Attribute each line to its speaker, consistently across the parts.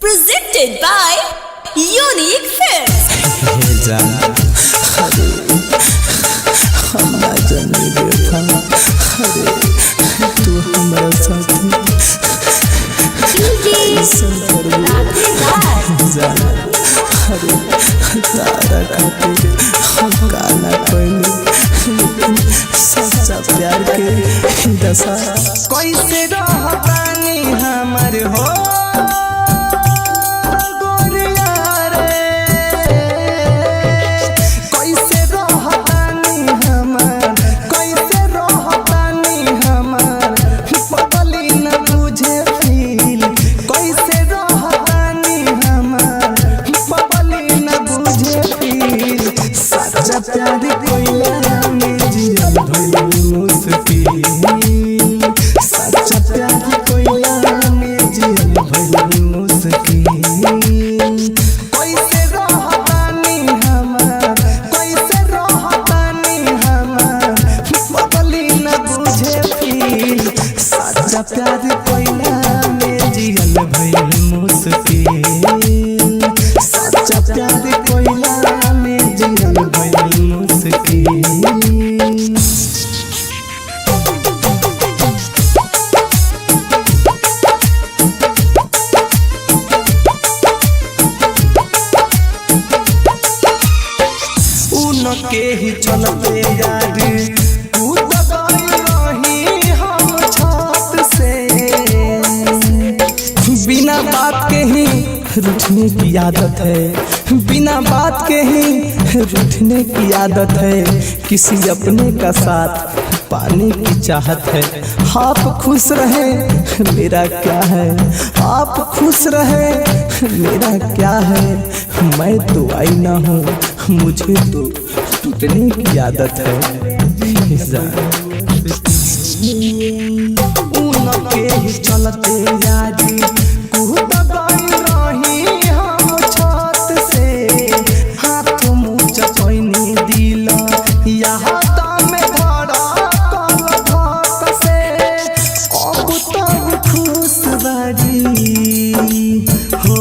Speaker 1: Presented by Unique Films.
Speaker 2: तू हमारा साथी तारा खातिर हम गाना पहले सच्चा प्यार के दशा कैसे रहतानी हमर हो प्यार कोइला में जिया भइल मुश्किल सच्चा प्यार कोइला में जिया भइल मुश्किल कैसे रहतानी हमर बदली न बुझे फील सच्चा प्यार कोइला में जिया भइल मुश्किल सच्चा प्यार कोइला में जिया के ही चलते यार तू दबाई रही हम छत से बिना बात के ही रूठने की आदत है बिना बात के ही रूठने की आदत है किसी अपने का साथ पाने की चाहत है आप खुश रहे मेरा क्या है आप खुश रहे मेरा क्या है मैं तो आईना हूँ मुझे तो टूटने की आदत है उनके ही चलते यारी रही हम छत से हाथ मुँह चपैनी दिल यहाँ में से अब तब खुश बारी हो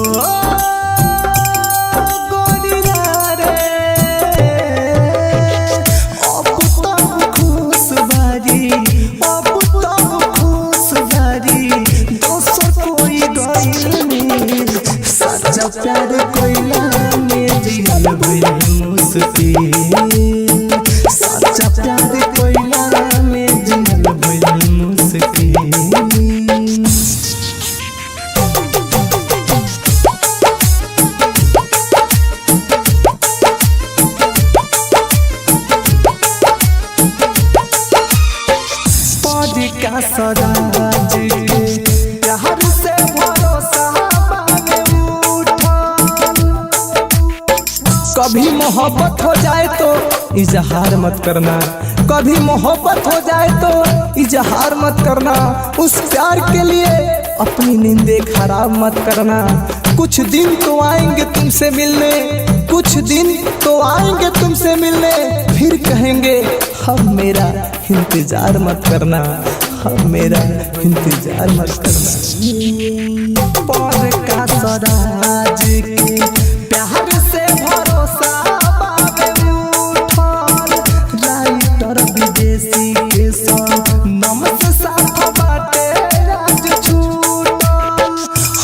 Speaker 2: प्यार कोइला में जिया भइल मुश्किल सच्चा प्यार कोइला में जिया भइल मुश्किल पद का सराज के प्यार से भरोसा कभी मोहब्बत हो जाए तो इजहार मत करना कभी मोहब्बत हो जाए तो इजहार मत करना उस प्यार के लिए अपनी नींदें खराब मत करना कुछ दिन तो आएंगे तुमसे मिलने कुछ दिन तो आएंगे तुमसे मिलने फिर कहेंगे हम मेरा इंतजार मत करना हम मेरा इंतजार मत करना पर का सराज के प्यार से भरोसा विदेशी के नम से साथ बाटे राज छूटल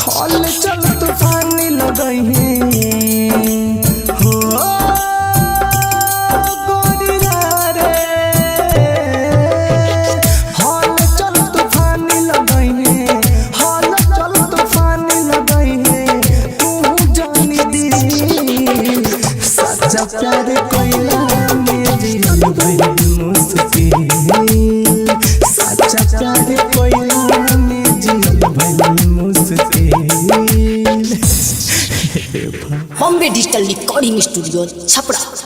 Speaker 2: हल चल तूफानी लगही हो गोरिया रे हल चल तूफानी लगही हल चल तूफानी लगही तू जानी दी सच्चा प्यार कोइला में जिया भइल सच्चा प्यार कोइला में जिया भइल मुश्किल
Speaker 1: Bombay Digital Recording Studio, Chapra.